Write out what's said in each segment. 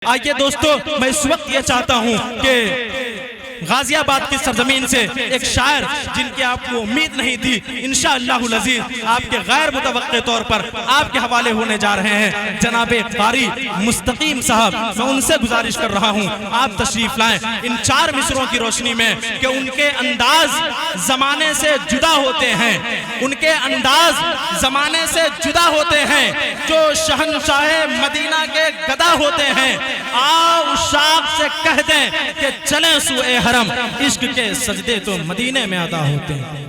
आइए दोस्तों, मैं इस वक्त ये चाहता हूँ कि गाजियाबाद की सरजमीन से एक शायर जिनकी आपको उम्मीद नहीं थी, इंशाअल्लाहुल अज़ीज़ आपके गैर मुतवक्के तौर पर आपके हवाले होने जा रहे हैं, जनाबे कारी मुस्तकीम साहब। मैं उनसे गुजारिश कर रहा हूँ आप तशरीफ लाएं इन चार मिसरों की रोशनी में कि उनके अंदाज जमाने से जुदा होते हैं, उनके अंदाज जमाने से जुदा होते हैं, जो शहंशाहे मदीना के गदा होते हैं। आओ शाख से कह दें कि चलें सुए हरम, इश्क के सजदे तो मदीने में अदा होते हैं।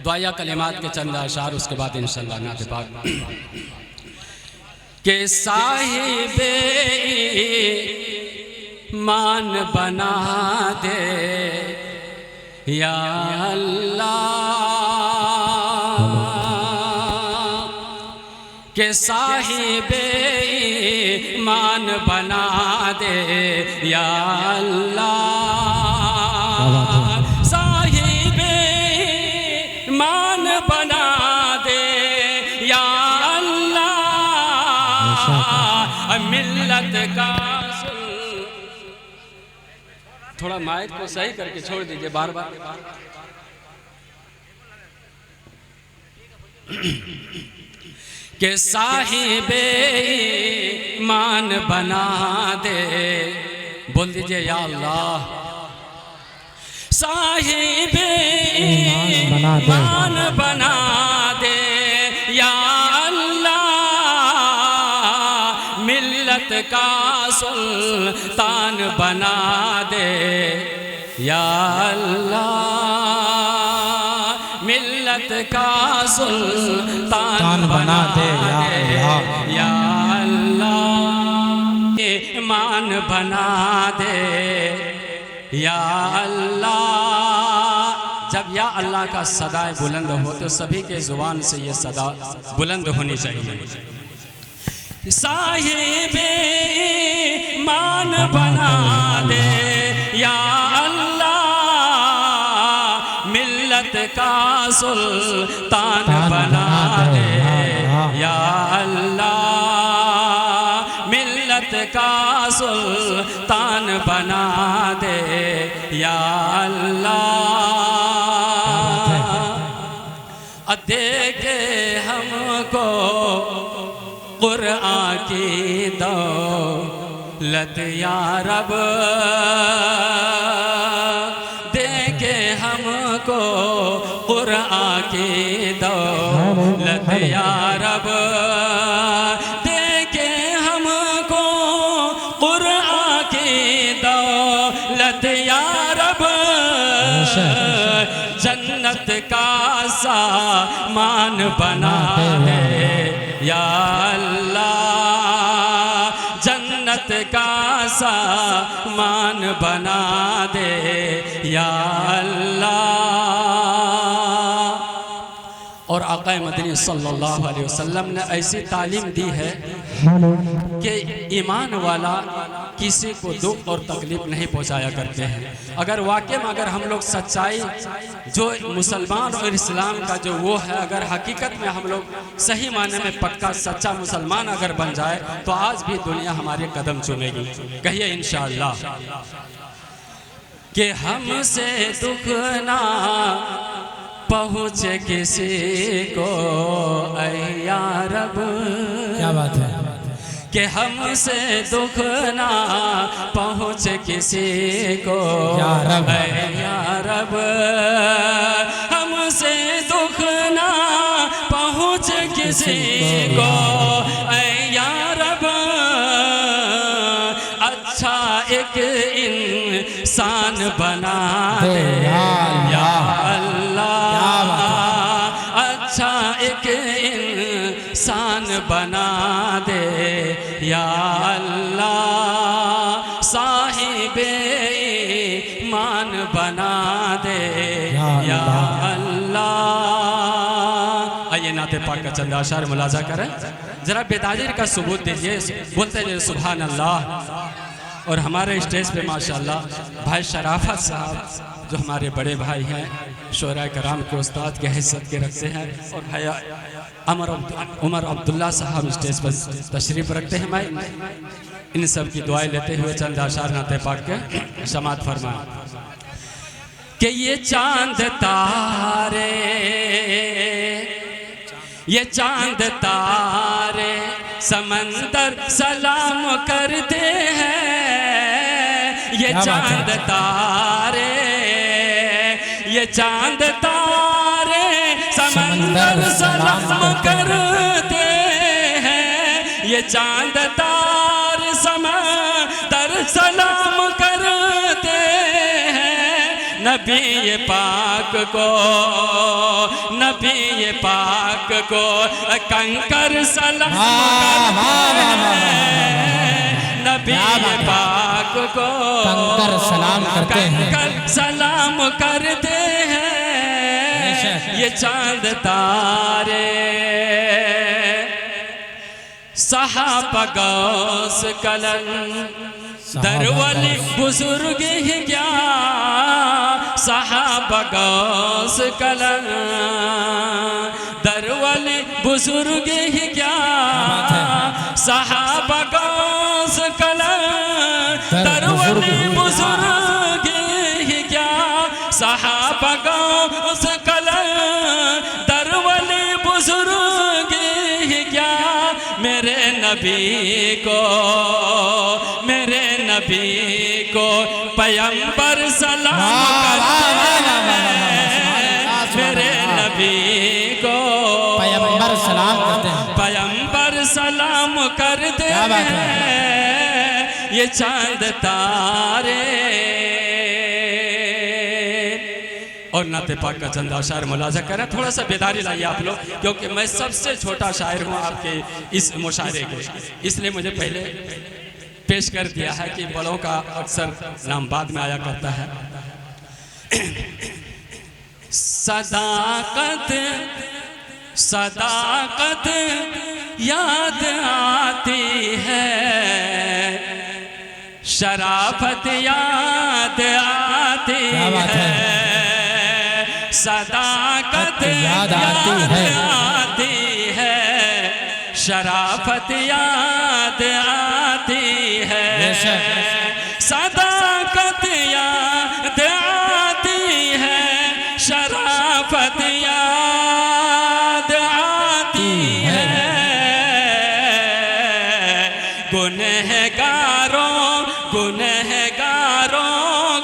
दुआया कलिमात के चंद अशार, उसके बाद इंशाअल्लाह नात पाक के साहिबे मान बना दे या अल्लाह, के साहिबे मान बना दे या अल्लाह, साहिबे मान बना दे या अल्लाह, मिल्लत का थोड़ा माइक को सही करके छोड़ दीजिए बार बार। के साहिबे मान बना दे, बोल दीजिए या अल्लाह, साहिबे मान बना दे या अल्लाह, मिल्लत का सुल्तान बना दे या अल्लाह, मिल्लत का सुल्तान बना दे या अल्लाह, ईमान बना दे या अल्लाह। जब या अल्लाह का सदाए बुलंद हो तो सभी के जुबान से ये सदा बुलंद होनी चाहिए। साहिबे मान बना दे या अल्लाह, मिल्लत का सुल्तान बना दे या अल्लाह, मिल्लत का सुल्तान बना दे या अल्लाह। दे के हमको कुरआन की दौलत या रब, दे के हमको कुरआन की दौलत या रब, दे के हमको कुरआन की दौलत या रब, जन्नत का सामान बना दे या अल्लाह, जन्नत का सामान बना दे या अल्लाह। और आक़ा मदनी सल्लल्लाहु अलैहि वसल्लम ने ऐसी तालीम दी है कि ईमान वाला किसी को दुख और तकलीफ नहीं पहुंचाया करते हैं। अगर वाकई में अगर हम लोग सच्चाई जो मुसलमान और इस्लाम का जो वो है, अगर हकीकत में हम लोग सही माने में पक्का सच्चा मुसलमान अगर बन जाए तो आज भी दुनिया हमारे कदम चूमेगी। कहिए इंशाअल्लाह कि हमसे दुख ना पहुँचे किसी को ऐ या रब, क्या बात है, कि हमसे दुख ना पहुँचे किसी को या रब, ऐ या रब, हमसे दुख ना पहुँचे किसी को ऐ या रब, अच्छा एक इंसान बना दे या अल्लाह, अच्छा एक इंसान बना दे या अल्लाह, साहिबे ईमान बना दे या अल्लाह। आइए नाते पाक का चंद अशार मुलाजा करें, जरा बेताजीर का सबूत दीजिए, बोलते जाइए सुभान अल्लाह। और हमारे स्टेज पे माशाल्लाह भाई शराफत साहब जो हमारे बड़े भाई हैं, शोरा कराम के उस्ताद के हैसियत के रखते हैं, और भाई उमर अब्दुल्ला साहब स्टेज पर तशरीफ रखते हैं। मैं इन सब की दुआएं लेते हुए चंद अशार नाते पाक के समात फरमाएं कि ये चांद तारे, ये चांद तारे समंदर सलाम करते हैं। ये चांद तारे, ये चांद तारे समंदर सलाम करते हैं। ये चांद तारे समंदर सलाम करते हैं। नबी पाक को, नबी पाक को कंकर सलाम करते हैं। नबी पाक को कंकर सलाम करते हैं, कंकर सलाम करते हैं। ये चांद तारे सहाबा गौस कलन दरवली बुजुर्ग ही क्या, सहाबा गौस कलन दरवली बुजुर्ग ही क्या, सहाबा गौस कलन दरवली बुजुर्ग ही क्या, सहाबा गौस कलन दरवली बुजुर्ग ही क्या। मेरे नबी को, मेरे नबी को पैगंबर सलाम करते हैं। मेरे नबी को पैगंबर सलाम करते हैं, पैगंबर सलाम करते हैं। ये चांद तारे और नाते पाक का चंद अशार मुलाजा करें। थोड़ा सा बेदारी लाइए आप लोग, क्योंकि मैं सबसे छोटा शायर हूँ आपके इस मुशायरे के, इसलिए मुझे पहले पेश कर दिया है कि बड़ों का अक्सर नाम बाद में आया करता है। सदाकत सदाकत याद आती है, शराफत याद आती है। सदाकत याद आती है, शराफत याद आती है। सदाकत याद आती है, शराफत याद आती है। गुनहगारों गुनहगारों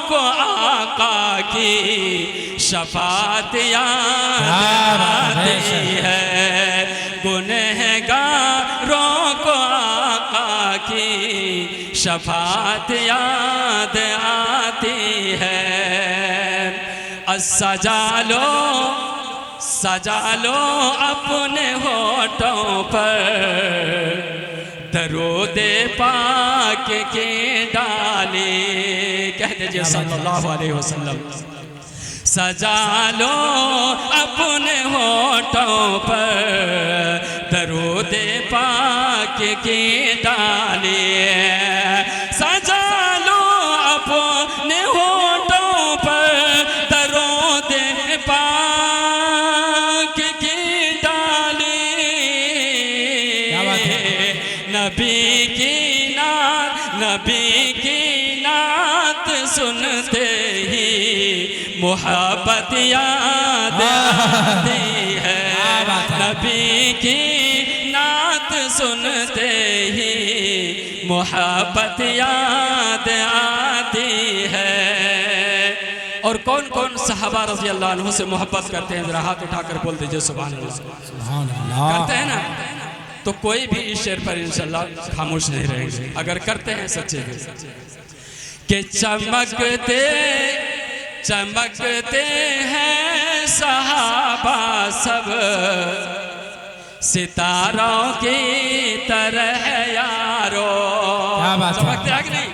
को आका की शफात याद आती है। गुनहगारों को आका की शफात याद आती है। सजा लो, सजा लो अपने होठों पर दरूदे पाक की डाली। कह दीजिए सल्लल्लाहु अलैहि वसल्लम। सजा लो अपने होठों पर दरूदे पाक की डाली। सजा लो अपने होठों पर दरूदे पाक की डाली। नबी की नात, नबी की नात सुनते ही मोहब्बत याद आती है। नबी की नात सुनते ही मोहब्बत याद आती है। और कौन कौन सहाबा रज़ी अल्लाह अन्हु से मोहब्बत करते हैं, जरा हाथ उठाकर बोल दीजिए सुभान अल्लाह। करते हैं ना, तो कोई भी इस शेर पर इंशाल्लाह खामोश नहीं रहेंगे अगर करते हैं सच्चे दिल से। कि चमकते चमकते हैं सहाबा सब सितारों की तरह यारो। चमकते हैं कि नहीं?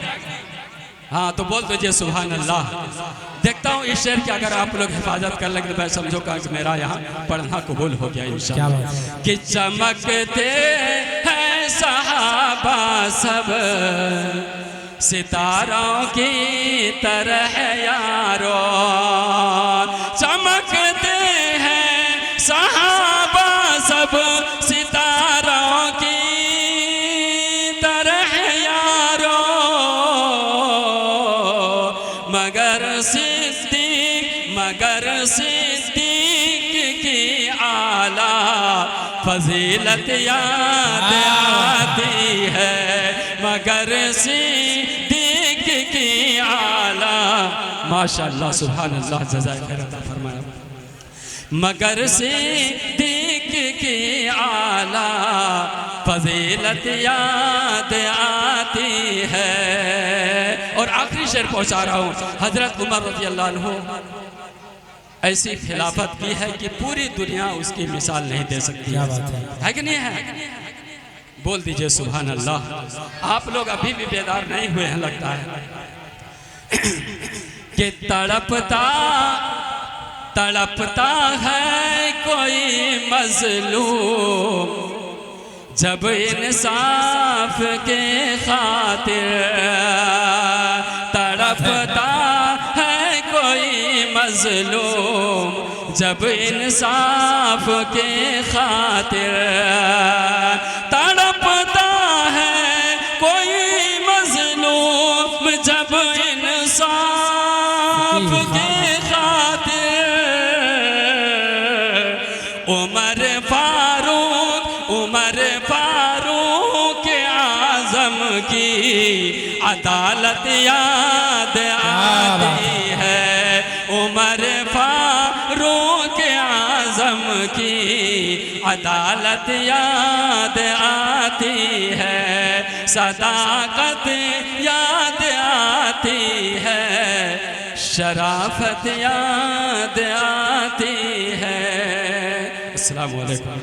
हाँ तो बोल दीजिए सुभान अल्लाह। देखता हूँ इस शेर की अगर आप लोग हिफाजत कर लेंगे तो मैं समझूंगा कि मेरा यहाँ पढ़ना कबूल हो गया इंशाअल्लाह। कि चमकते हैं सहाबा सब सितारों की तरह यारो। चमकते हैं सहाबा सब सिद्दीक की आला फजीलत याद आती है, मगर सिद्दीक की आला, माशाअल्लाह सुभान अल्लाह, जज़ाए खैर अता फरमाया। मगर सिद्दीक की आला फजीलत याद आती है। और आखिरी शेर पहुंचा रहा हूँ, हजरत उमर रज़ी अल्लाह अन्हु ऐसी खिलाफत की है कि पूरी दुनिया उसकी मिसाल नहीं दे सकती। क्या बात है कि नहीं है? बोल दीजिए सुभान अल्लाह। आप लोग अभी भी बेदार नहीं हुए हैं लगता है कि तड़पता है कोई मजलूम जब इंसाफ के खातिर, तड़पता है कोई मजलूम जब इंसाफ के खातिर, तड़पता है कोई मजलूम जब इंसाफ के खातिर। उमर फारूक आज़म की अदालत याद आती है, उमर फारूक आज़म की अदालत याद आती है, सदाकत याद आती है, शराफत याद आती है। अस्सलामु अलैकुम।